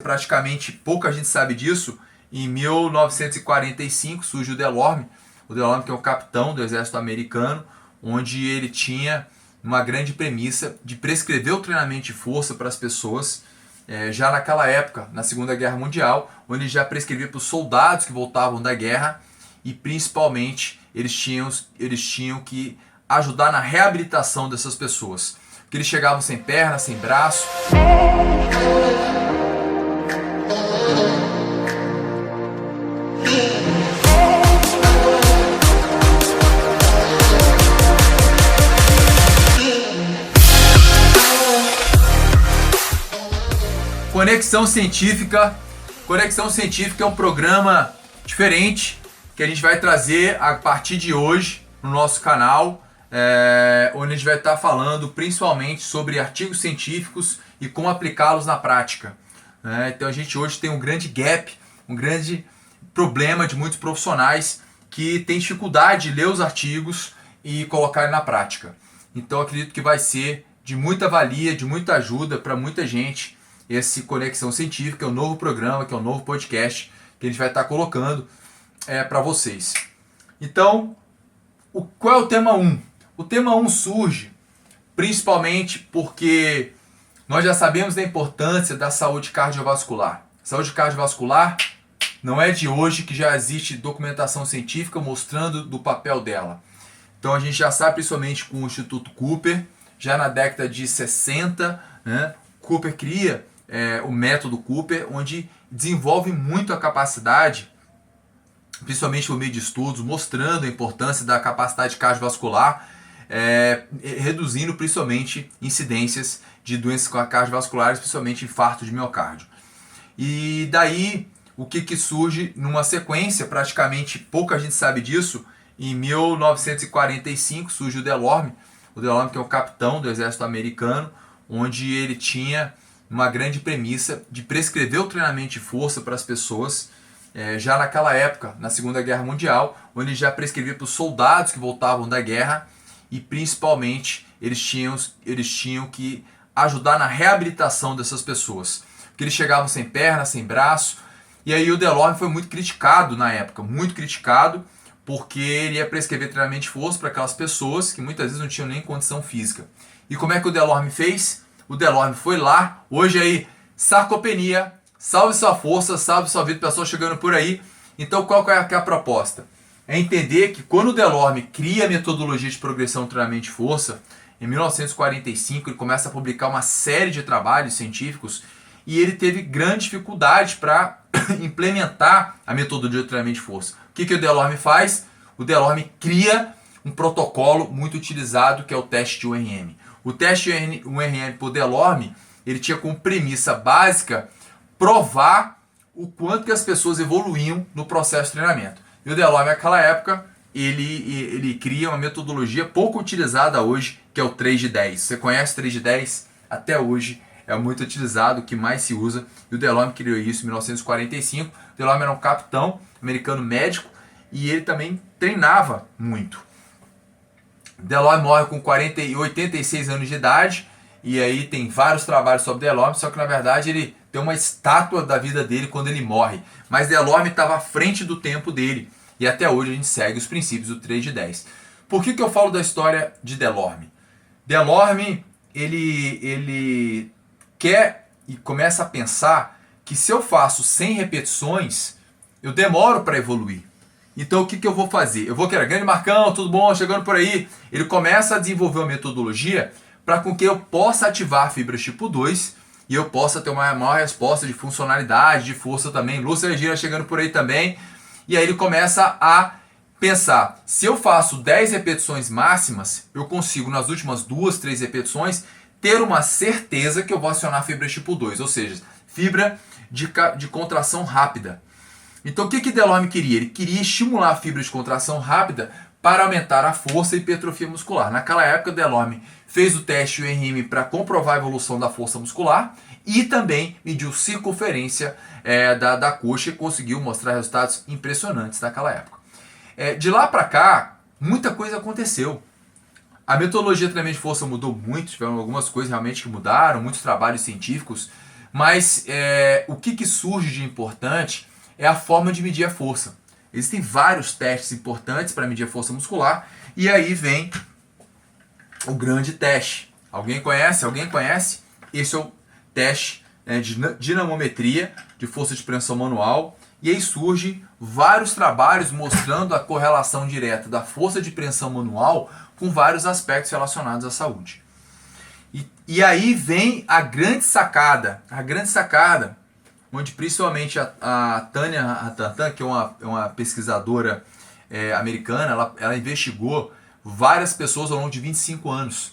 Praticamente pouca gente sabe disso. Em 1945 surge o Delorme que é o capitão do exército americano, onde ele tinha uma grande premissa de prescrever o treinamento de força para as pessoas, já naquela época, na Segunda Guerra Mundial, onde ele já prescrevia para os soldados que voltavam da guerra, e principalmente eles tinham que ajudar na reabilitação dessas pessoas, porque eles chegavam sem perna, sem braço. Conexão Científica. Conexão Científica é um programa diferente que a gente vai trazer a partir de hoje no nosso canal, onde a gente vai estar falando principalmente sobre artigos científicos e como aplicá-los na prática. Então a gente hoje tem um grande gap, um grande problema de muitos profissionais que têm dificuldade de ler os artigos e colocar na prática. Então acredito que vai ser de muita valia, de muita ajuda para muita gente. Esse Conexão Científica é um novo programa, que é um novo podcast que a gente vai estar colocando para vocês. Então, qual é o tema 1? O tema 1 surge principalmente porque nós já sabemos da importância da saúde cardiovascular. Saúde cardiovascular não é de hoje que já existe documentação científica mostrando do papel dela. Então a gente já sabe, principalmente com o Instituto Cooper, já na década de 60, Cooper cria o método Cooper, onde desenvolve muito a capacidade, principalmente por meio de estudos, mostrando a importância da capacidade cardiovascular, reduzindo principalmente incidências de doenças cardiovasculares, principalmente infarto de miocárdio. E daí, o que surge numa sequência, praticamente pouca gente sabe disso, em 1945 surge o Delorme que é o capitão do exército americano, onde ele tinha uma grande premissa de prescrever o treinamento de força para as pessoas, já naquela época, na Segunda Guerra Mundial, onde ele já prescrevia para os soldados que voltavam da guerra, e principalmente eles tinham que ajudar na reabilitação dessas pessoas, porque eles chegavam sem perna, sem braço. E aí o Delorme foi muito criticado na época, muito criticado, porque ele ia prescrever treinamento de força para aquelas pessoas que muitas vezes não tinham nem condição física. E como é que o Delorme fez? O Delorme foi lá, hoje aí, sarcopenia, salve sua força, salve sua vida, pessoal chegando por aí. Então qual que é a proposta? É entender que quando o Delorme cria a metodologia de progressão do treinamento de força, em 1945 ele começa a publicar uma série de trabalhos científicos, e ele teve grande dificuldade para implementar a metodologia de treinamento de força. O que o Delorme faz? O Delorme cria um protocolo muito utilizado, que é o teste de URM. O teste de URM por Delorme, ele tinha como premissa básica provar o quanto que as pessoas evoluíam no processo de treinamento. E o Delorme, naquela época, ele cria uma metodologia pouco utilizada hoje, que é o 3 de 10. Você conhece o 3 de 10? Até hoje é muito utilizado, o que mais se usa. E o Delorme criou isso em 1945. O Delorme era um capitão americano médico e ele também treinava muito. Delorme morre com 86 anos de idade, e aí tem vários trabalhos sobre Delorme, só que na verdade ele tem uma estátua da vida dele quando ele morre. Mas Delorme estava à frente do tempo dele, e até hoje a gente segue os princípios do 3 de 10. Por que eu falo da história de Delorme? Delorme, ele quer e começa a pensar que se eu faço 100 repetições, eu demoro para evoluir. Então o que eu vou fazer? Eu vou querer, grande Marcão, tudo bom? Chegando por aí. Ele começa a desenvolver uma metodologia para com que eu possa ativar fibras tipo 2 e eu possa ter uma maior resposta de funcionalidade, de força também. Lúcia Regina chegando por aí também. E aí ele começa a pensar, se eu faço 10 repetições máximas, eu consigo nas últimas 2, 3 repetições ter uma certeza que eu vou acionar fibras tipo 2, ou seja, fibra de contração rápida. Então o que Delorme queria? Ele queria estimular a fibra de contração rápida para aumentar a força e hipertrofia muscular. Naquela época, Delorme fez o teste URM para comprovar a evolução da força muscular e também mediu circunferência da coxa e conseguiu mostrar resultados impressionantes naquela época. De lá para cá, muita coisa aconteceu. A metodologia de treinamento de força mudou muito, tiveram algumas coisas realmente que mudaram, muitos trabalhos científicos, Mas o que surge de importante é a forma de medir a força. Existem vários testes importantes para medir a força muscular, e aí vem o grande teste. Alguém conhece? Alguém conhece? Esse é o teste de dinamometria de força de preensão manual, e aí surgem vários trabalhos mostrando a correlação direta da força de preensão manual com vários aspectos relacionados à saúde. E aí vem a grande sacada, onde principalmente a Tânia Ratantan, que é uma pesquisadora americana, ela investigou várias pessoas ao longo de 25 anos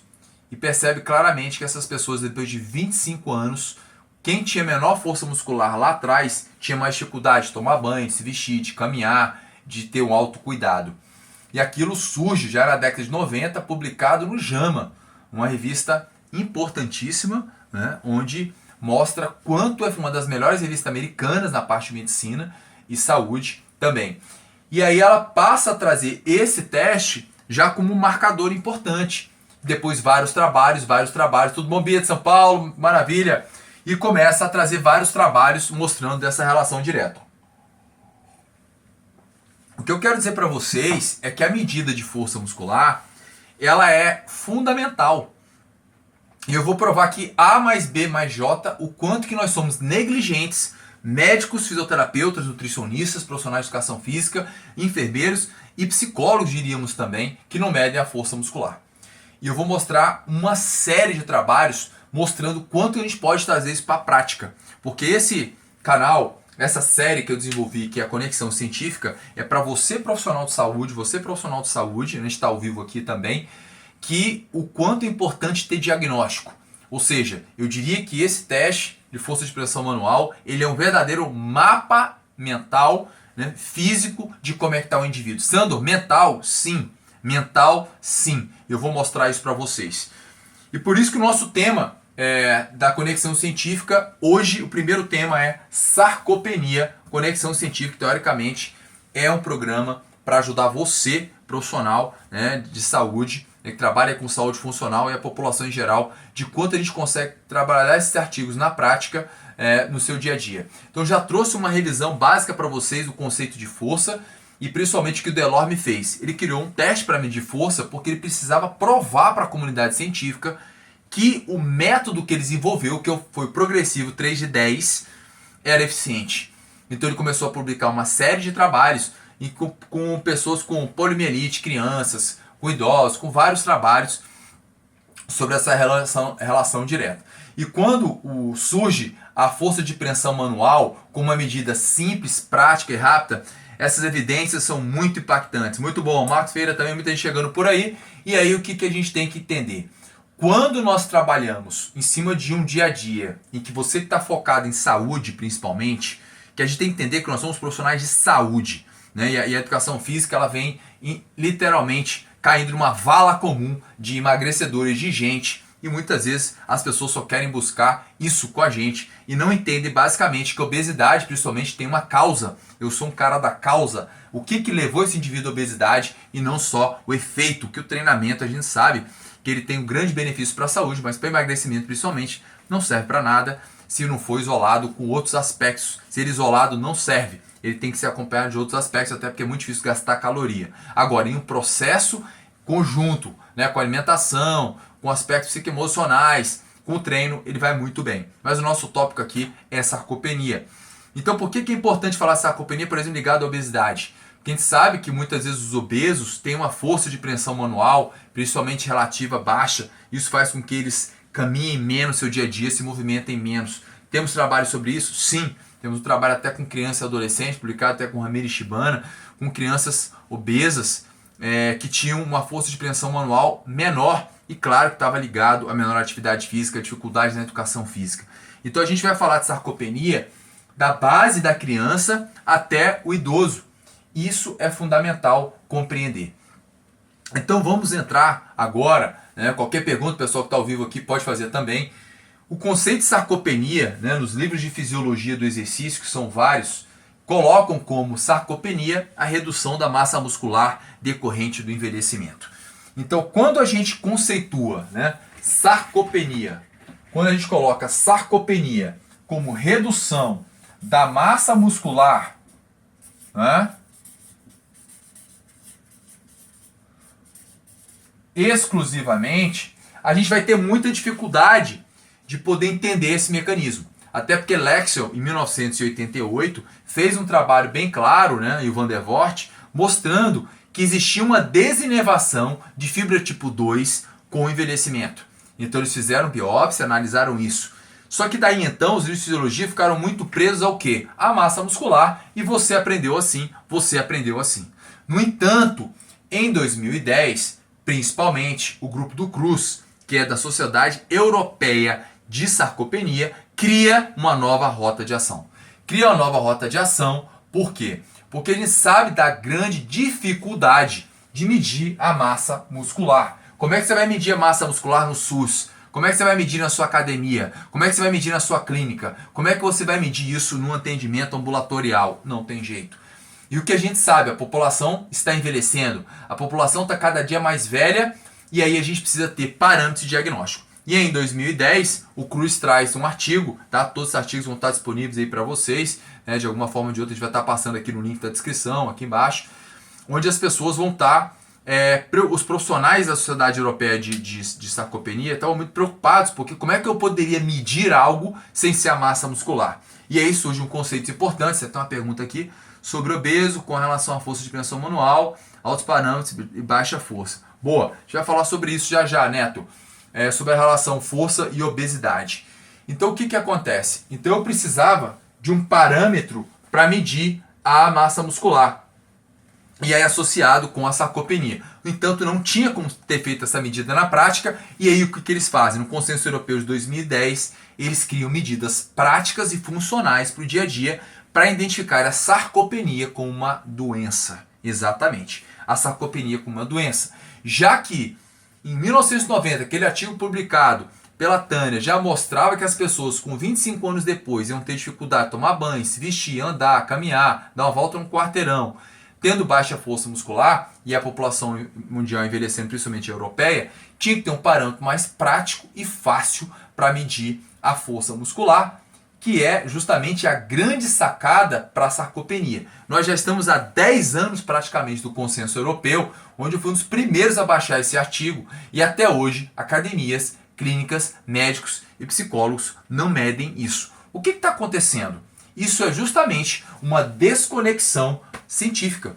e percebe claramente que essas pessoas, depois de 25 anos, quem tinha menor força muscular lá atrás tinha mais dificuldade de tomar banho, de se vestir, de caminhar, de ter um autocuidado. E aquilo surge já na década de 90, publicado no JAMA, uma revista importantíssima, né, onde mostra quanto é uma das melhores revistas americanas na parte de medicina e saúde também. E aí ela passa a trazer esse teste já como um marcador importante. Depois vários trabalhos, tudo bom, Bia de São Paulo, maravilha. E começa a trazer vários trabalhos mostrando essa relação direta. O que eu quero dizer para vocês é que a medida de força muscular, ela é fundamental. E eu vou provar aqui A mais B mais J o quanto que nós somos negligentes, médicos, fisioterapeutas, nutricionistas, profissionais de educação física, enfermeiros e psicólogos, diríamos também, que não medem a força muscular. E eu vou mostrar uma série de trabalhos mostrando quanto a gente pode trazer isso para a prática. Porque esse canal, essa série que eu desenvolvi, que é a Conexão Científica, é para você profissional de saúde, a gente está ao vivo aqui também, que o quanto é importante ter diagnóstico. Ou seja, eu diria que esse teste de força de pressão manual, ele é um verdadeiro mapa mental, né, físico de como é que está o indivíduo. Sandro, mental? Sim. Mental? Sim. Eu vou mostrar isso para vocês. E por isso que o nosso tema da Conexão Científica, hoje o primeiro tema é sarcopenia. Conexão Científica, teoricamente, é um programa para ajudar você, profissional, né, de saúde, que trabalha com saúde funcional, e a população em geral, de quanto a gente consegue trabalhar esses artigos na prática no seu dia a dia. Então já trouxe uma revisão básica para vocês do conceito de força, e principalmente o que o Delorme fez. Ele criou um teste para medir força porque ele precisava provar para a comunidade científica que o método que ele desenvolveu, que foi o progressivo 3 de 10, era eficiente. Então ele começou a publicar uma série de trabalhos com pessoas com poliomielite, crianças, com idosos, com vários trabalhos sobre essa relação direta. E quando surge a força de preensão manual como uma medida simples, prática e rápida, essas evidências são muito impactantes. Muito bom, Marcos Feira também, muita gente chegando por aí. E aí o que a gente tem que entender? Quando nós trabalhamos em cima de um dia a dia, em que você está focado em saúde principalmente, que a gente tem que entender que nós somos profissionais de saúde, né? E a educação física ela vem literalmente caindo numa vala comum de emagrecedores, de gente, e muitas vezes as pessoas só querem buscar isso com a gente e não entendem basicamente que a obesidade principalmente tem uma causa. Eu sou um cara da causa. O que levou esse indivíduo à obesidade e não só o efeito, que o treinamento a gente sabe que ele tem um grande benefício para a saúde, mas para emagrecimento principalmente não serve para nada se não for isolado com outros aspectos. Se ele isolado não serve, ele tem que ser acompanhado de outros aspectos, até porque é muito difícil gastar caloria. Agora, em um processo conjunto, né, com a alimentação, com aspectos psicoemocionais, com o treino, ele vai muito bem. Mas o nosso tópico aqui é sarcopenia. Então, por que é importante falar sarcopenia, por exemplo, ligado à obesidade? Porque a gente sabe que muitas vezes os obesos têm uma força de preensão manual, principalmente relativa baixa. Isso faz com que eles caminhem menos no seu dia a dia, se movimentem menos. Temos trabalho sobre isso? Sim. Temos um trabalho até com criança e adolescente, publicado até com Ramiro Shibana, com crianças obesas que tinham uma força de preensão manual menor e claro que estava ligado a menor atividade física, dificuldades na educação física. Então a gente vai falar de sarcopenia da base da criança até o idoso. Isso é fundamental compreender. Então vamos entrar agora, né, qualquer pergunta, o pessoal que está ao vivo aqui pode fazer também. O conceito de sarcopenia, né, nos livros de fisiologia do exercício, que são vários, colocam como sarcopenia a redução da massa muscular decorrente do envelhecimento. Então, quando a gente conceitua, né, sarcopenia, quando a gente coloca sarcopenia como redução da massa muscular, né, exclusivamente, a gente vai ter muita dificuldade de poder entender esse mecanismo. Até porque Lexell, em 1988, fez um trabalho bem claro, né, e o Van der Voort, mostrando que existia uma desinervação de fibra tipo 2 com o envelhecimento. Então eles fizeram biópsia, analisaram isso. Só que daí então os livros de fisiologia ficaram muito presos ao quê? À massa muscular, e você aprendeu assim, você aprendeu assim. No entanto, em 2010, principalmente o grupo do Cruz, que é da Sociedade Europeia de Sarcopenia, cria uma nova rota de ação. Cria uma nova rota de ação, por quê? Porque ele sabe da grande dificuldade de medir a massa muscular. Como é que você vai medir a massa muscular no SUS? Como é que você vai medir na sua academia? Como é que você vai medir na sua clínica? Como é que você vai medir isso num atendimento ambulatorial? Não tem jeito. E o que a gente sabe, a população está envelhecendo, a população está cada dia mais velha, e aí a gente precisa ter parâmetros de diagnóstico. E aí, em 2010, o Cruz traz um artigo, tá? Todos os artigos vão estar disponíveis aí para vocês, né? De alguma forma ou de outra a gente vai estar passando aqui no link da descrição, aqui embaixo, onde as pessoas vão estar, os profissionais da Sociedade Europeia de Sarcopenia estavam muito preocupados, porque como é que eu poderia medir algo sem ser a massa muscular? E aí surge um conceito importante, você tem uma pergunta aqui, sobre obeso com relação à força de expansão manual, altos parâmetros e baixa força. Boa, a gente vai falar sobre isso já já, Neto. Sobre a relação força e obesidade. Então o que acontece? Então eu precisava de um parâmetro para medir a massa muscular. E aí associado com a sarcopenia. No entanto, não tinha como ter feito essa medida na prática. E aí o que eles fazem? No Consenso Europeu de 2010, eles criam medidas práticas e funcionais para o dia a dia para identificar a sarcopenia como uma doença. Exatamente. A sarcopenia como uma doença. Já que em 1990, aquele artigo publicado pela Tânia já mostrava que as pessoas com 25 anos depois iam ter dificuldade de tomar banho, se vestir, andar, caminhar, dar uma volta no quarteirão, tendo baixa força muscular, e a população mundial envelhecendo, principalmente a europeia, tinha que ter um parâmetro mais prático e fácil para medir a força muscular, que é justamente a grande sacada para a sarcopenia. Nós já estamos há 10 anos praticamente do Consenso Europeu, onde eu fui um dos primeiros a baixar esse artigo, e até hoje academias, clínicas, médicos e psicólogos não medem isso. O que está acontecendo? Isso é justamente uma desconexão científica.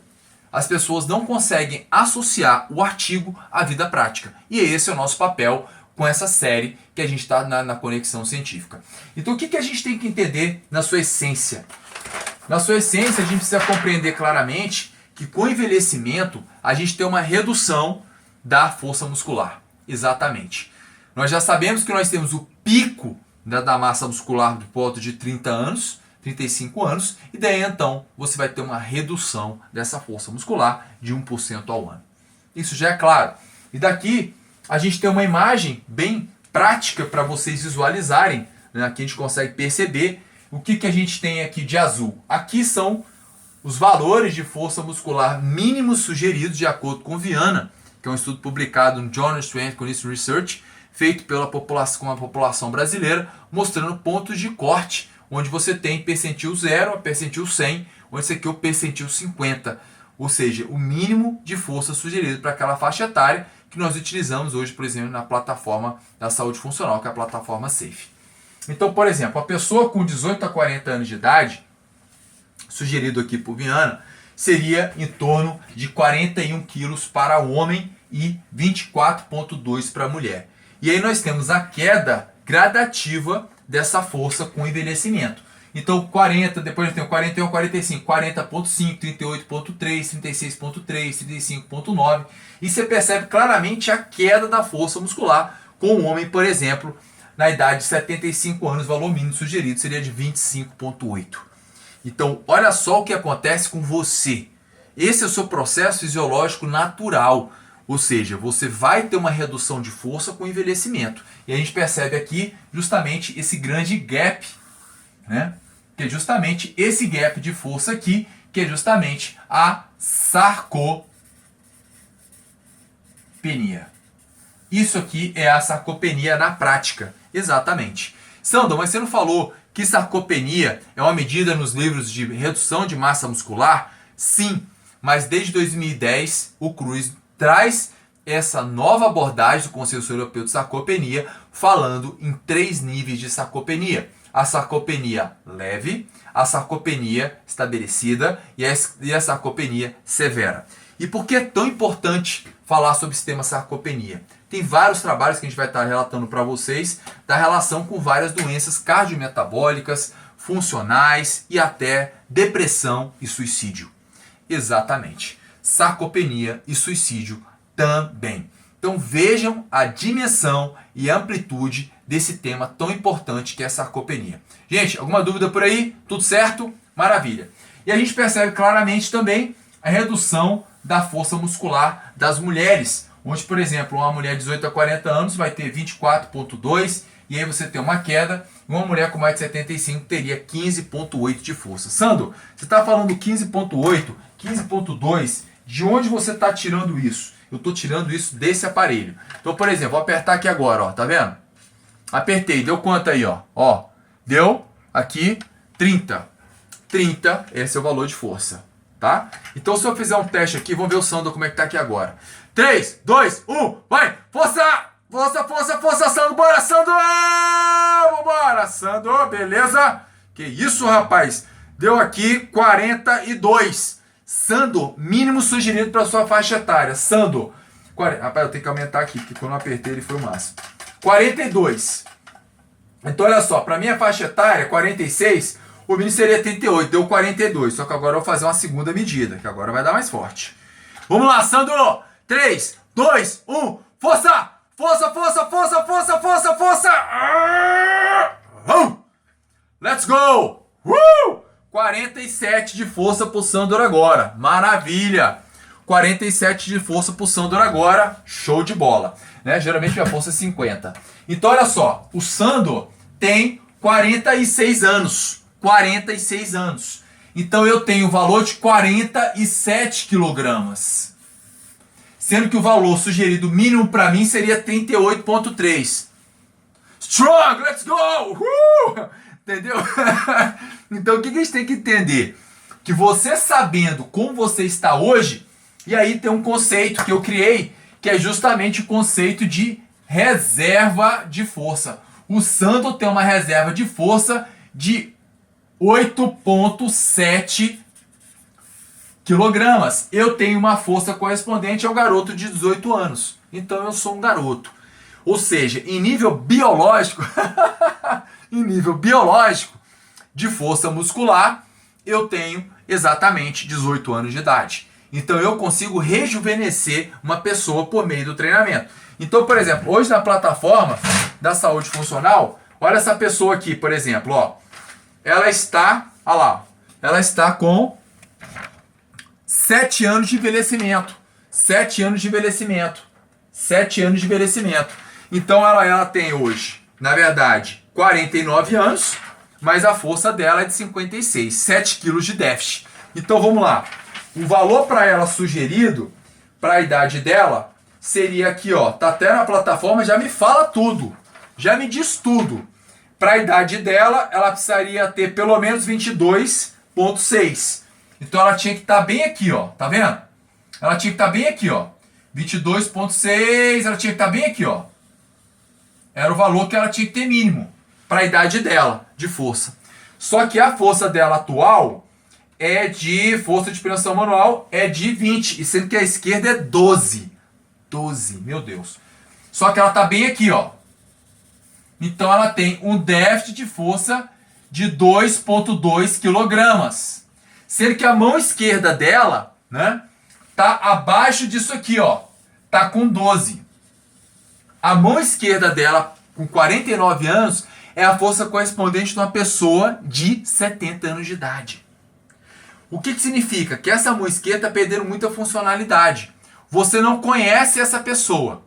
As pessoas não conseguem associar o artigo à vida prática. E esse é o nosso papel com essa série que a gente está na conexão científica. Então o que a gente tem que entender na sua essência? Na sua essência a gente precisa compreender claramente que com o envelhecimento a gente tem uma redução da força muscular. Exatamente. Nós já sabemos que nós temos o pico da massa muscular por volta de 30 anos, 35 anos, e daí então você vai ter uma redução dessa força muscular de 1% ao ano. Isso já é claro. E daqui a gente tem uma imagem bem prática para vocês visualizarem, né? Aqui a gente consegue perceber o que a gente tem aqui de azul. Aqui são os valores de força muscular mínimos sugeridos de acordo com Viana, que é um estudo publicado no Journal of Strength Conditioning Research, feito com a população brasileira, mostrando pontos de corte, onde você tem percentil 0 a percentil 100, onde você tem o percentil 50, ou seja, o mínimo de força sugerido para aquela faixa etária que nós utilizamos hoje, por exemplo, na plataforma da saúde funcional, que é a plataforma SAFE. Então, por exemplo, a pessoa com 18 a 40 anos de idade, sugerido aqui por Viana, seria em torno de 41 quilos para o homem e 24,2 para a mulher. E aí nós temos a queda gradativa dessa força com envelhecimento. Então 40, depois eu tenho 41, 45, 40,5, 38,3, 36,3, 35,9. E você percebe claramente a queda da força muscular com o homem, por exemplo, na idade de 75 anos, o valor mínimo sugerido seria de 25,8. Então, olha só o que acontece com você. Esse é o seu processo fisiológico natural. Ou seja, você vai ter uma redução de força com o envelhecimento. E a gente percebe aqui justamente esse grande gap, né? Que é justamente esse gap de força aqui, que é justamente a sarcopenia. Isso aqui é a sarcopenia na prática. Exatamente. Sandro, mas você não falou que sarcopenia é uma medida nos livros de redução de massa muscular? Sim, mas desde 2010 o Kruse traz essa nova abordagem do Consenso Europeu de Sarcopenia, falando em 3 níveis de sarcopenia. A sarcopenia leve, a sarcopenia estabelecida e a sarcopenia severa. E por que é tão importante falar sobre o sistema sarcopenia? Tem vários trabalhos que a gente vai estar relatando para vocês da relação com várias doenças cardiometabólicas, funcionais e até depressão e suicídio. Exatamente. Sarcopenia e suicídio também. Então vejam a dimensão e amplitude desse tema tão importante que é a sarcopenia. Gente, alguma dúvida por aí? Tudo certo? Maravilha. E a gente percebe claramente também a redução da força muscular das mulheres, onde, por exemplo, uma mulher de 18 a 40 anos vai ter 24,2 e aí você tem uma queda, e uma mulher com mais de 75 teria 15,8 de força. Sandro, você está falando 15,8, 15,2, de onde você está tirando isso? Eu estou tirando isso desse aparelho. Então, por exemplo, vou apertar aqui agora, ó, tá vendo? Apertei, deu quanto aí, ó? Ó, deu aqui 30. 30, esse é o valor de força, tá? Então, se eu fizer um teste aqui, vamos ver o Sandro como é que tá aqui agora. 3, 2, 1, vai! Força! Força, força, força, Sandro! Bora, Sandro! Vambora, Sandro! Beleza? Que isso, rapaz? Deu aqui 42. Sandro, mínimo sugerido para sua faixa etária. Sandro, rapaz, eu tenho que aumentar aqui, porque quando eu apertei ele foi o máximo. 42. Então, olha só, para minha faixa etária, 46, o mínimo seria 38, deu 42. Só que agora eu vou fazer uma segunda medida, que agora vai dar mais forte. Vamos lá, Sandro! 3, 2, 1, força! Força, força, força, força, força, força! Let's go! 47 de força pro Sandro agora. Maravilha! 47 de força pro Sandro agora. Show de bola. Né? Geralmente minha força é 50. Então olha só. O Sandro tem 46 anos. 46 anos. Então eu tenho o valor de 47 quilogramas. Sendo que o valor sugerido mínimo para mim seria 38,3. Strong! Let's go! Entendeu? Então o que a gente tem que entender? Que você sabendo como você está hoje, e aí tem um conceito que eu criei, que é justamente o conceito de reserva de força. O Sandro tem uma reserva de força de 8,7 quilogramas. Eu tenho uma força correspondente ao garoto de 18 anos. Então eu sou um garoto. Ou seja, em nível biológico, em nível biológico de força muscular, eu tenho exatamente 18 anos de idade. Então eu consigo rejuvenescer uma pessoa por meio do treinamento. Então, por exemplo, hoje na plataforma da saúde funcional, olha essa pessoa aqui, por exemplo, ó. Ela está, olha lá, ela está com 7 anos de envelhecimento. 7 anos de envelhecimento. 7 anos de envelhecimento. Então ela tem hoje, na verdade, 49 anos, mas a força dela é de 56, 7 quilos de déficit. Então vamos lá. O valor para ela sugerido, para a idade dela, seria aqui, ó. Tá até na plataforma, já me fala tudo. Já me diz tudo. Para a idade dela, ela precisaria ter pelo menos 22,6. Então ela tinha que estar bem aqui, ó. Tá vendo? Ela tinha que estar bem aqui, ó. 22,6, ela tinha que estar bem aqui, ó. Era o valor que ela tinha que ter mínimo para a idade dela, de força. Só que a força dela atual é de força de preensão manual é de 20, e sendo que a esquerda é 12. 12, meu Deus. Só que ela tá bem aqui, ó. Então ela tem um déficit de força de 2,2 quilogramas. Sendo que a mão esquerda dela, né, tá abaixo disso aqui, ó. Tá com 12. A mão esquerda dela, com 49 anos, é a força correspondente de uma pessoa de 70 anos de idade. O que significa? Que essa mão esquerda está perdendo muita funcionalidade. Você não conhece essa pessoa.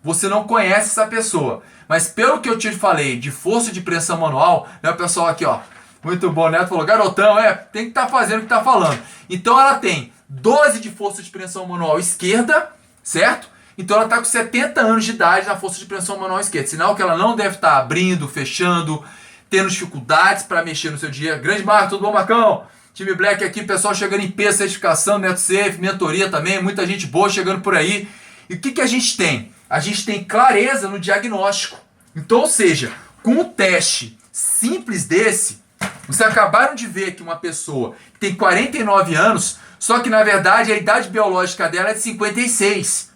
Você não conhece essa pessoa. Mas pelo que eu te falei de força de pressão manual, né, o pessoal aqui, ó, muito bom, Neto falou, garotão, tem que estar fazendo o que está falando. Então ela tem 12 de força de pressão manual esquerda, certo? Então ela está com 70 anos de idade na força de pressão manual esquerda. Sinal que ela não deve estar abrindo, fechando, tendo dificuldades para mexer no seu dia. Grande Marco, tudo bom, Marcão? Time Black aqui, pessoal chegando em peso, certificação, NetoSafe, mentoria também, muita gente boa chegando por aí. E o que a gente tem? A gente tem clareza no diagnóstico. Então, ou seja, com um teste simples desse, vocês acabaram de ver que uma pessoa que tem 49 anos, só que na verdade a idade biológica dela é de 56.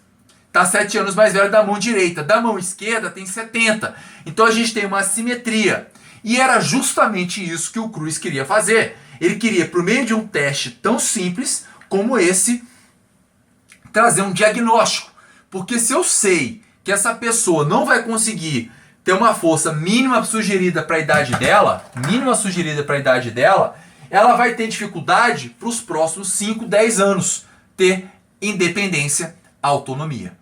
Está 7 anos mais velha da mão direita. Da mão esquerda tem 70. Então a gente tem uma assimetria. E era justamente isso que o Cruz queria fazer. Ele queria, por meio de um teste tão simples como esse, trazer um diagnóstico. Porque se eu sei que essa pessoa não vai conseguir ter uma força mínima sugerida para a idade dela, ela vai ter dificuldade para os próximos 5, 10 anos ter independência, autonomia.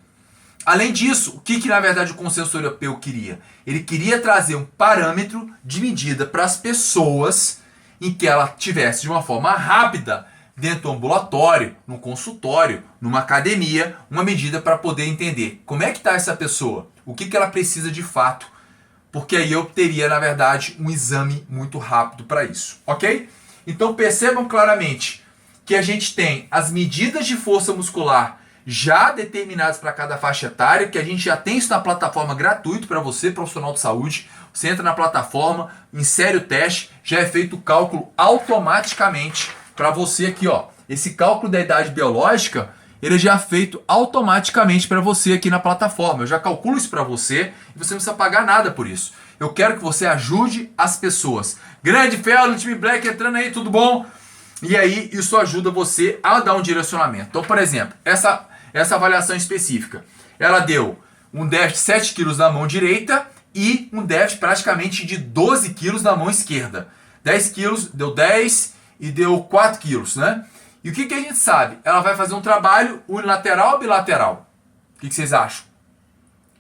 Além disso, o que na verdade o consenso europeu queria? Ele queria trazer um parâmetro de medida para as pessoas em que ela tivesse de uma forma rápida, dentro do ambulatório, no consultório, numa academia, uma medida para poder entender como é que está essa pessoa, o que ela precisa de fato, porque aí eu teria, na verdade, um exame muito rápido para isso, ok? Então percebam claramente que a gente tem as medidas de força muscular já determinadas para cada faixa etária, que a gente já tem isso na plataforma gratuito para você, profissional de saúde. Você entra na plataforma, insere o teste, já é feito o cálculo automaticamente para você aqui, ó. Esse cálculo da idade biológica, ele já é feito automaticamente para você aqui na plataforma. Eu já calculo isso para você e você não precisa pagar nada por isso. Eu quero que você ajude as pessoas. Grande Fel, no time Black entrando aí, tudo bom? E aí isso ajuda você a dar um direcionamento. Então, por exemplo, essa avaliação específica, ela deu um déficit de 7 quilos na mão direita e um déficit praticamente de 12 quilos na mão esquerda. 10 quilos, deu 10 e deu 4 quilos, né? E o que a gente sabe? Ela vai fazer um trabalho unilateral ou bilateral? O que vocês acham?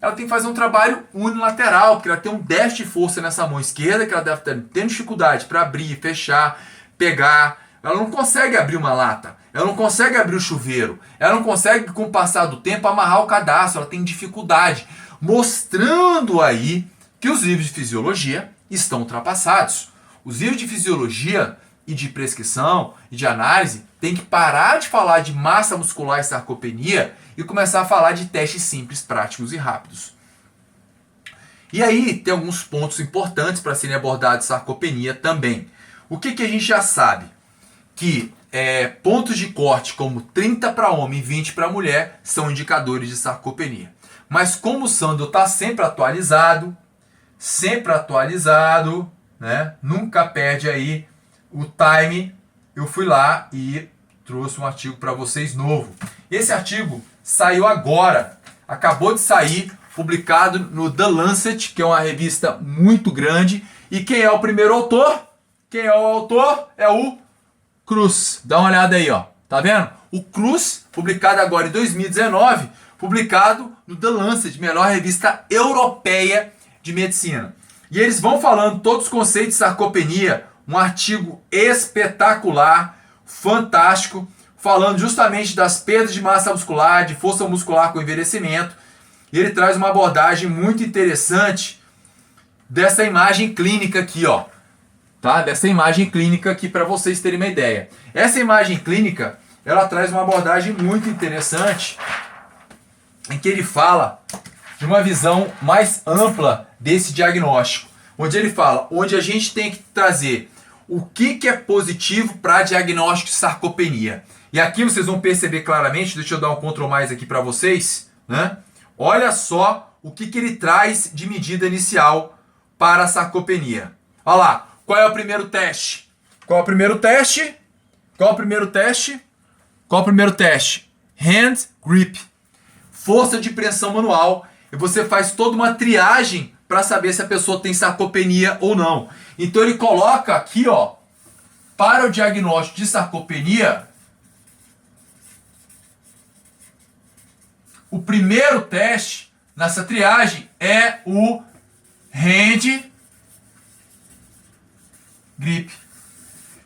Ela tem que fazer um trabalho unilateral, porque ela tem um déficit de força nessa mão esquerda, que ela deve ter tendo dificuldade para abrir, fechar, pegar. Ela não consegue abrir uma lata, ela não consegue abrir o chuveiro, ela não consegue, com o passar do tempo, amarrar o cadastro, ela tem dificuldade, mostrando aí que os livros de fisiologia estão ultrapassados. Os livros de fisiologia e de prescrição e de análise têm que parar de falar de massa muscular e sarcopenia e começar a falar de testes simples, práticos e rápidos. E aí tem alguns pontos importantes para serem abordados de sarcopenia também. O que a gente já sabe? Que pontos de corte como 30 para homem e 20 para mulher são indicadores de sarcopenia. Mas como o Sandro está sempre atualizado, né? Nunca perde aí o time, eu fui lá e trouxe um artigo para vocês novo. Esse artigo saiu agora, acabou de sair, publicado no The Lancet, que é uma revista muito grande. E quem é o primeiro autor? Quem é o autor? É o Cruz. Dá uma olhada aí, ó. Tá vendo? O Cruz, publicado agora em 2019, publicado no The Lancet, melhor revista europeia de medicina. E eles vão falando todos os conceitos de sarcopenia, um artigo espetacular, fantástico, falando justamente das perdas de massa muscular, de força muscular com envelhecimento. E ele traz uma abordagem muito interessante dessa imagem clínica aqui, ó. Tá? Dessa imagem clínica aqui para vocês terem uma ideia. Essa imagem clínica, ela traz uma abordagem muito interessante em que ele fala de uma visão mais ampla desse diagnóstico. Onde ele fala, onde a gente tem que trazer o que é positivo para diagnóstico de sarcopenia. E aqui vocês vão perceber claramente, deixa eu dar um Ctrl mais aqui para vocês, né? Olha só o que ele traz de medida inicial para a sarcopenia. Olha lá. Qual é o primeiro teste? Qual é o primeiro teste? Qual é o primeiro teste? Qual é o primeiro teste? Hand grip. Força de pressão manual. E você faz toda uma triagem para saber se a pessoa tem sarcopenia ou não. Então ele coloca aqui, ó, para o diagnóstico de sarcopenia, o primeiro teste nessa triagem é o hand grip,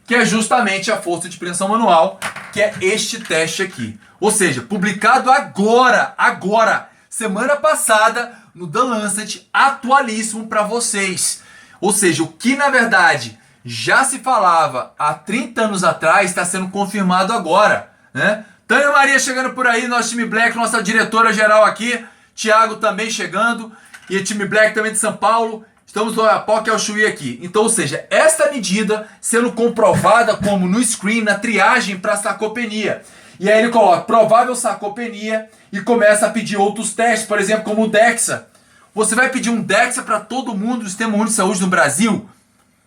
que é justamente a força de pressão manual, que é este teste aqui. Ou seja, publicado agora, semana passada, no The Lancet, atualíssimo para vocês. Ou seja, o que na verdade já se falava há 30 anos atrás está sendo confirmado agora, né? Tânia Maria chegando por aí, nosso time Black, nossa diretora geral aqui, Thiago também chegando, e o time Black também de São Paulo, estamos no Oiapoque e ao Chuí aqui. Então, ou seja, esta medida sendo comprovada como no screen, na triagem para sarcopenia. E aí ele coloca provável sarcopenia e começa a pedir outros testes, por exemplo, como o DEXA. Você vai pedir um DEXA para todo mundo do Sistema Único de Saúde no Brasil?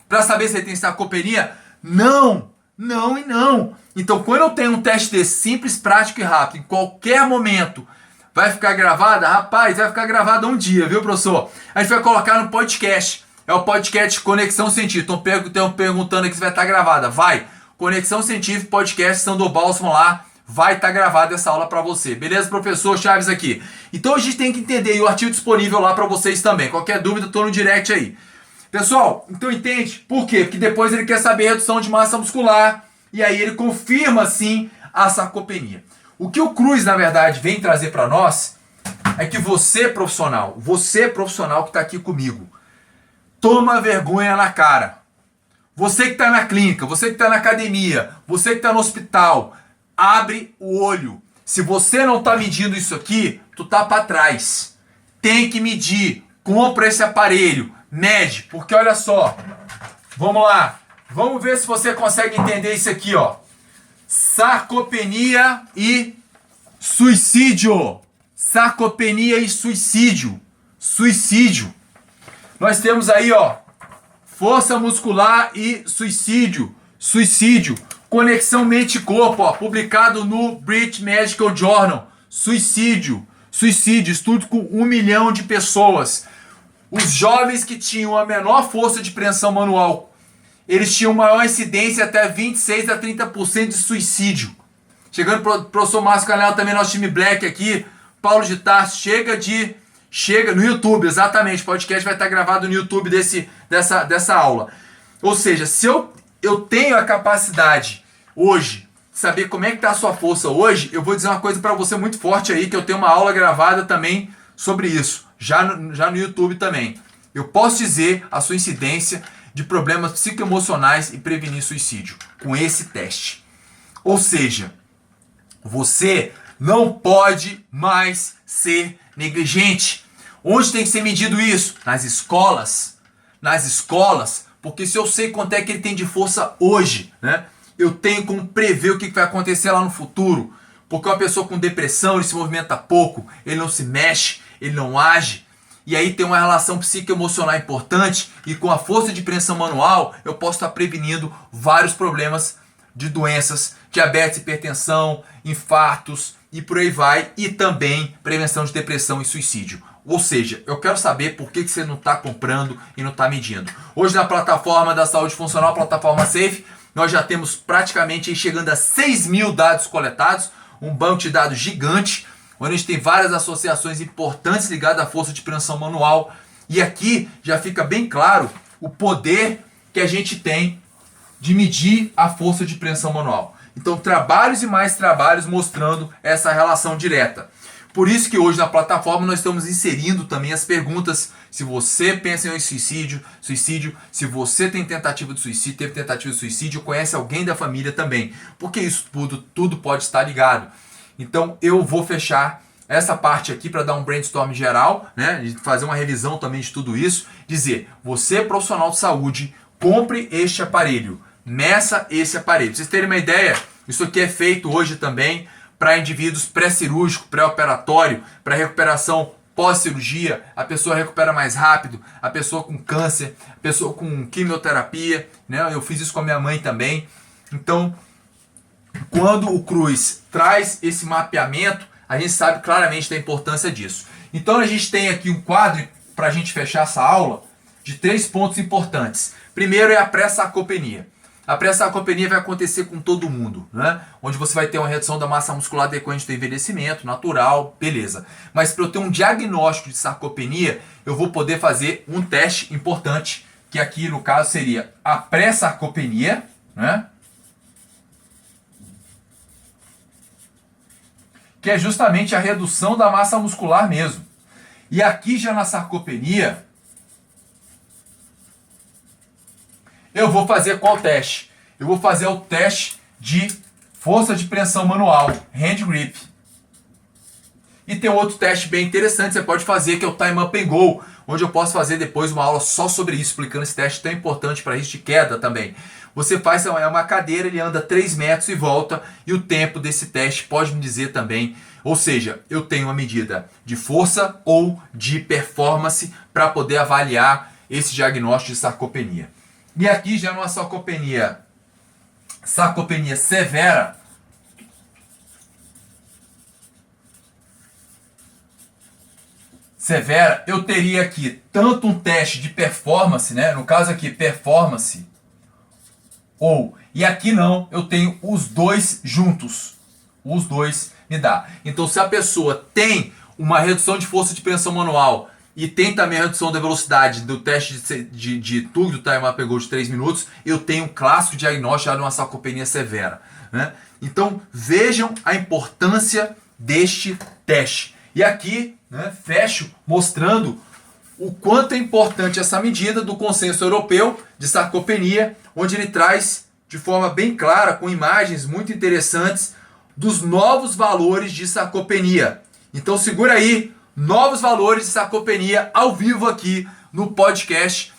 Para saber se ele tem sarcopenia? Não, não e não. Então, quando eu tenho um teste desse simples, prático e rápido, em qualquer momento, vai ficar gravada? Rapaz, vai ficar gravada um dia, viu, professor? A gente vai colocar no podcast. É o podcast Conexão Científica. Estão perguntando aqui se vai estar gravada. Vai. Conexão Científica, podcast Sandoval, vão lá. Vai estar gravada essa aula para você. Beleza, professor Chaves aqui? Então a gente tem que entender, e o artigo disponível lá para vocês também. Qualquer dúvida, estou no direct aí. Pessoal, então entende? Por quê? Porque depois ele quer saber redução de massa muscular. E aí ele confirma, sim, a sarcopenia. O que o Cruz, na verdade, vem trazer para nós é que você profissional que está aqui comigo, toma vergonha na cara. Você que está na clínica, você que está na academia, você que está no hospital, abre o olho. Se você não está medindo isso aqui, tu tá para trás. Tem que medir. Compra esse aparelho. Mede. Porque olha só. Vamos lá. Vamos ver se você consegue entender isso aqui, ó. Sarcopenia e suicídio. Sarcopenia e suicídio. Suicídio. Nós temos aí, ó, força muscular e suicídio. Suicídio. Conexão mente-corpo, ó, publicado no British Medical Journal. Suicídio. Suicídio. Estudo com 1 milhão de pessoas. Os jovens que tinham a menor força de preensão manual, eles tinham maior incidência, até 26 a 30% de suicídio. Chegando pro professor Márcio Canela, também nosso time Black aqui, Paulo de Tarso, chega no YouTube, exatamente, o podcast vai estar gravado no YouTube dessa aula. Ou seja, se eu tenho a capacidade hoje de saber como é que está a sua força hoje, eu vou dizer uma coisa para você muito forte aí, que eu tenho uma aula gravada também sobre isso, já no YouTube também. Eu posso dizer a sua incidência de problemas psicoemocionais e prevenir suicídio com esse teste. Ou seja, você não pode mais ser negligente. Onde tem que ser medido isso? Nas escolas. Nas escolas, porque se eu sei quanto é que ele tem de força hoje, né, eu tenho como prever o que vai acontecer lá no futuro. Porque uma pessoa com depressão, ele se movimenta pouco, ele não se mexe, ele não age. E aí tem uma relação psicoemocional importante, e com a força de preensão manual eu posso estar prevenindo vários problemas de doenças, diabetes, hipertensão, infartos e por aí vai, e também prevenção de depressão e suicídio. Ou seja, eu quero saber por que você não está comprando e não está medindo. Hoje na plataforma da saúde funcional, a plataforma Safe, nós já temos praticamente aí chegando a 6 mil dados coletados, um banco de dados gigante, onde a gente tem várias associações importantes ligadas à força de preensão manual. E aqui já fica bem claro o poder que a gente tem de medir a força de preensão manual. Então, trabalhos e mais trabalhos mostrando essa relação direta. Por isso que hoje na plataforma nós estamos inserindo também as perguntas: se você pensa em suicídio, se você tem tentativa de suicídio, teve tentativa de suicídio, conhece alguém da família também. Porque isso tudo pode estar ligado. Então eu vou fechar essa parte aqui para dar um brainstorm geral, né, fazer uma revisão também de tudo isso, dizer: você profissional de saúde, compre este aparelho, meça esse aparelho. Pra vocês terem uma ideia, isso aqui é feito hoje também para indivíduos pré-cirúrgico, pré-operatório, para recuperação pós-cirurgia. A pessoa recupera mais rápido, a pessoa com câncer, a pessoa com quimioterapia, né? Eu fiz isso com a minha mãe também. Então, quando o Cruz traz esse mapeamento, a gente sabe claramente da importância disso. Então a gente tem aqui um quadro, para a gente fechar essa aula, de 3 pontos importantes. Primeiro é a pré-sarcopenia. A pré-sarcopenia vai acontecer com todo mundo, né? Onde você vai ter uma redução da massa muscular decorrente do envelhecimento, natural, beleza. Mas para eu ter um diagnóstico de sarcopenia, eu vou poder fazer um teste importante, que aqui no caso seria a pré-sarcopenia, né? Que é justamente a redução da massa muscular mesmo. E aqui já na sarcopenia, eu vou fazer qual teste? Eu vou fazer o teste de força de pressão manual, hand grip. E tem outro teste bem interessante que você pode fazer, que é o Time Up and Go, onde eu posso fazer depois uma aula só sobre isso, explicando esse teste tão importante para risco de queda também. Você faz uma cadeira, ele anda 3 metros e volta, e o tempo desse teste pode me dizer também, ou seja, eu tenho uma medida de força ou de performance para poder avaliar esse diagnóstico de sarcopenia. E aqui já numa sarcopenia severa, eu teria aqui tanto um teste de performance, né? No caso aqui, performance, e aqui não, eu tenho os dois juntos. Os dois me dá. Então, se a pessoa tem uma redução de força de pressão manual e tem também a redução da velocidade do teste de TUG, do Time Up and Go de 3 minutos, eu tenho um clássico diagnóstico já de uma sarcopenia severa, né? Então, vejam a importância deste teste. E aqui, né, fecho mostrando o quanto é importante essa medida do consenso europeu de sarcopenia, onde ele traz de forma bem clara, com imagens muito interessantes, dos novos valores de sarcopenia. Então segura aí, novos valores de sarcopenia ao vivo aqui no podcast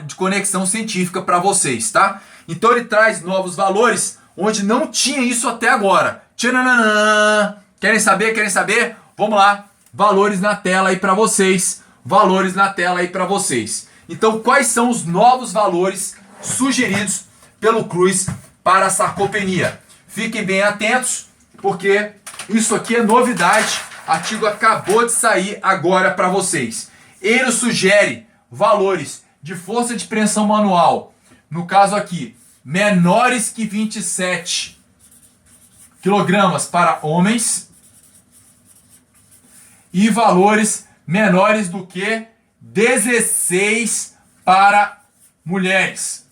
de Conexão Científica para vocês, tá? Então ele traz novos valores onde não tinha isso até agora. Tchananã! Querem saber? Querem saber? Vamos lá, valores na tela aí para vocês. Valores na tela aí para vocês. Então, quais são os novos valores sugeridos pelo Kruse para a sarcopenia? Fiquem bem atentos, porque isso aqui é novidade. O artigo acabou de sair agora para vocês. Ele sugere valores de força de pressão manual, no caso aqui, menores que 27 kg para homens e valores menores do que 16 para mulheres.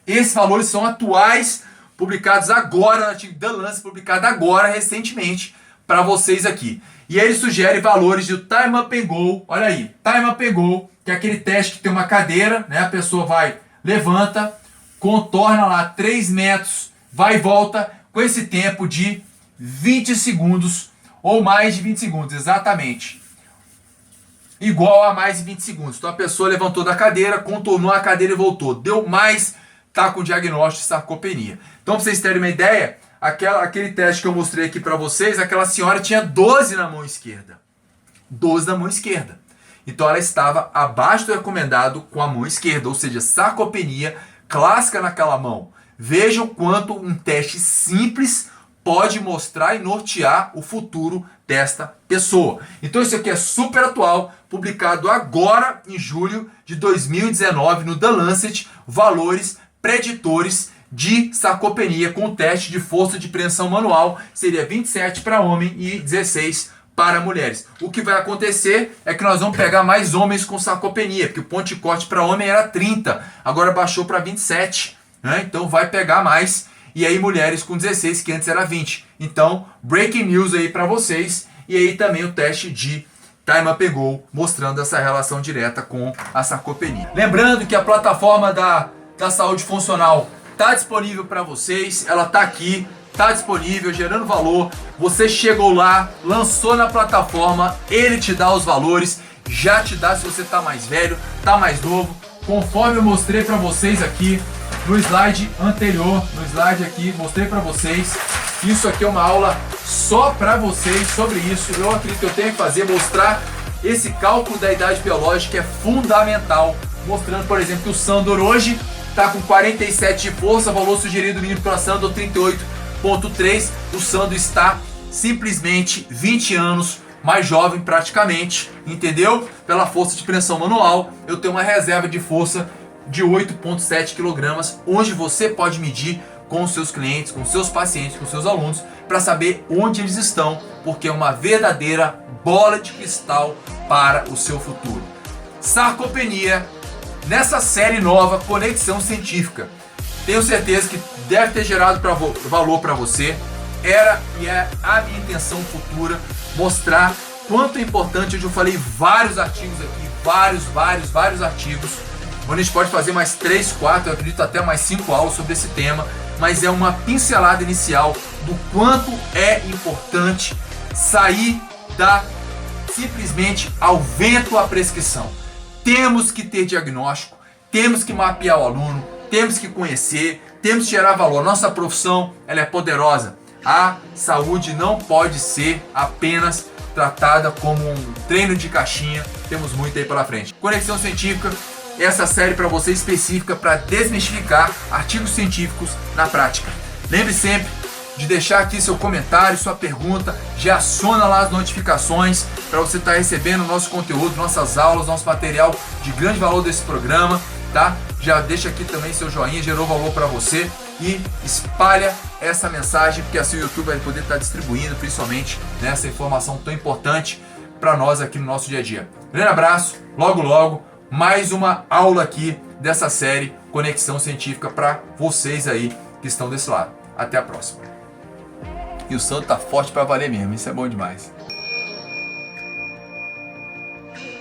Esses valores são atuais, publicados agora no artigo The Lancet, publicado agora, recentemente, para vocês aqui. E ele sugere valores de Time Up and Go, olha aí, Time Up and Go, que é aquele teste que tem uma cadeira, né? A pessoa vai, levanta, contorna lá 3 metros, vai e volta, com esse tempo de 20 segundos, ou mais de 20 segundos, exatamente. Igual a mais de 20 segundos. Então a pessoa levantou da cadeira, contornou a cadeira e voltou. Deu mais, tá com diagnóstico de sarcopenia. Então, para vocês terem uma ideia, aquele teste que eu mostrei aqui para vocês, aquela senhora tinha 12 na mão esquerda. 12 na mão esquerda. Então ela estava abaixo do recomendado com a mão esquerda, ou seja, sarcopenia clássica naquela mão. Vejam quanto um teste simples pode mostrar e nortear o futuro desta pessoa. Então isso aqui é super atual, publicado agora em julho de 2019 no The Lancet, valores preditores de sarcopenia com teste de força de pressão manual, seria 27 para homem e 16 para mulheres. O que vai acontecer é que nós vamos pegar mais homens com sarcopenia, porque o ponto de corte para homem era 30, agora baixou para 27, né? Então vai pegar mais. E aí mulheres com 16, que antes era 20. Então, breaking news aí para vocês. E aí também o teste de Time Up and Go, mostrando essa relação direta com a sarcopenia. Lembrando que a plataforma da saúde funcional está disponível para vocês. Ela está aqui, está disponível, gerando valor. Você chegou lá, lançou na plataforma, ele te dá os valores. Já te dá se você está mais velho, está mais novo. Conforme eu mostrei para vocês aqui, no slide anterior, no slide aqui, mostrei para vocês. Isso aqui é uma aula só para vocês sobre isso. Eu acredito que eu tenho que fazer, mostrar esse cálculo da idade biológica, que é fundamental. Mostrando, por exemplo, que o Sandor hoje está com 47 de força, valor sugerido mínimo para Sandor 38,3. O Sandor está simplesmente 20 anos mais jovem praticamente, entendeu? Pela força de pressão manual, eu tenho uma reserva de força de 8,7 kg, onde você pode medir com os seus clientes, com os seus pacientes, com os seus alunos, para saber onde eles estão, porque é uma verdadeira bola de cristal para o seu futuro. Sarcopenia, nessa série nova, Conexão Científica. Tenho certeza que deve ter gerado valor para você. Era e é a minha intenção futura mostrar quanto é importante. Hoje eu falei vários artigos aqui, vários artigos, onde a gente pode fazer mais 3, 4, eu acredito até mais 5 aulas sobre esse tema, mas é uma pincelada inicial do quanto é importante sair simplesmente ao vento a prescrição. Temos que ter diagnóstico, temos que mapear o aluno, temos que conhecer, temos que gerar valor. Nossa profissão, ela é poderosa. A saúde não pode ser apenas tratada como um treino de caixinha. Temos muito aí pela frente. Conexão Científica, essa série para você específica para desmistificar artigos científicos na prática. Lembre sempre de deixar aqui seu comentário, sua pergunta, já aciona lá as notificações para você estar recebendo nosso conteúdo, nossas aulas, nosso material de grande valor desse programa, tá? Já deixa aqui também seu joinha, gerou valor para você e espalha essa mensagem, porque assim o YouTube vai poder estar distribuindo principalmente essa informação tão importante para nós aqui no nosso dia a dia. Grande abraço, logo logo, mais uma aula aqui dessa série Conexão Científica para vocês aí que estão desse lado. Até a próxima. E o santo tá forte para valer mesmo, isso é bom demais.